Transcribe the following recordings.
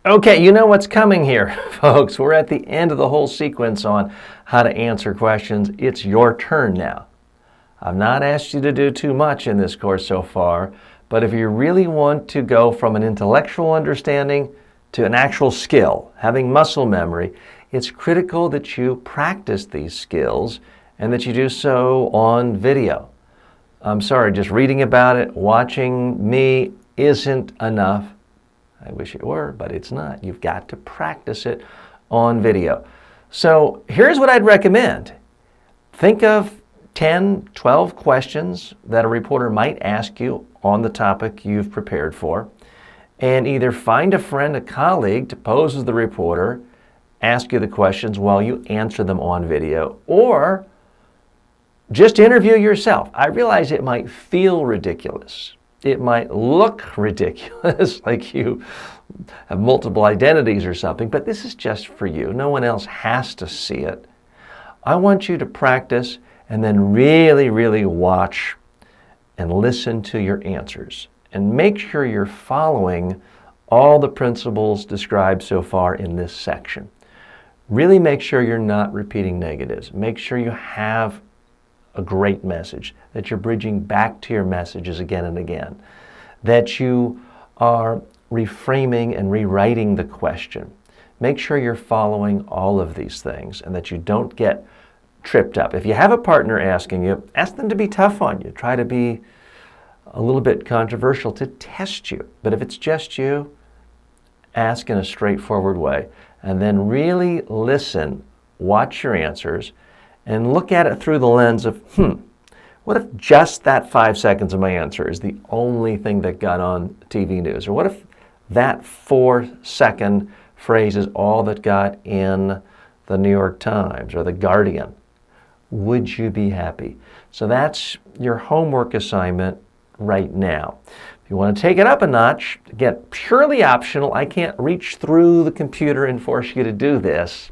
Okay, you know what's coming here, folks. We're at the end of the whole sequence on how to answer questions. It's your turn now. I've not asked you to do too much in this course so far, but if you really want to go from an intellectual understanding to an actual skill, having muscle memory, it's critical that you practice these skills and that you do so on video. I'm sorry, just reading about it, watching me isn't enough. I wish it were, but it's not. You've got to practice it on video. So here's what I'd recommend. Think of 10, 12 questions that a reporter might ask you on the topic you've prepared for, and either find a friend, a colleague to pose as the reporter, ask you the questions while you answer them on video, or just interview yourself. I realize it might feel ridiculous. It might look ridiculous, like you have multiple identities or something, but this is just for you. No one else has to see it. I want you to practice and then really, really watch and listen to your answers. And make sure you're following all the principles described so far in this section. Really make sure you're not repeating negatives. Make sure you have a great message, that you're bridging back to your messages again and again, that you are reframing and rewriting the question. Make sure you're following all of these things and that you don't get tripped up. If you have a partner asking you, ask them to be tough on you. Try to be a little bit controversial to test you. But if it's just you, ask in a straightforward way and then really listen, watch your answers, and look at it through the lens of, what if just that 5 seconds of my answer is the only thing that got on TV news? Or what if that 4-second phrase is all that got in the New York Times or the Guardian? Would you be happy? So that's your homework assignment right now. If you want to take it up a notch, again, purely optional. I can't reach through the computer and force you to do this.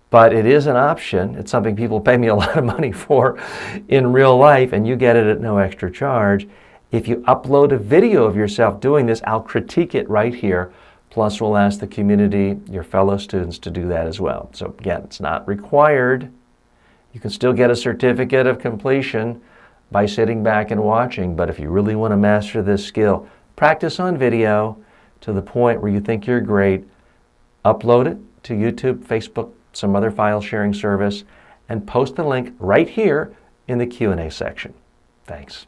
But it is an option. It's something people pay me a lot of money for in real life, and you get it at no extra charge. If you upload a video of yourself doing this, I'll critique it right here. Plus, we'll ask the community, your fellow students, to do that as well. So again, it's not required. You can still get a certificate of completion by sitting back and watching, but if you really want to master this skill, practice on video to the point where you think you're great, upload it to YouTube, Facebook, some other file sharing service, and post the link right here in the Q&A section. Thanks.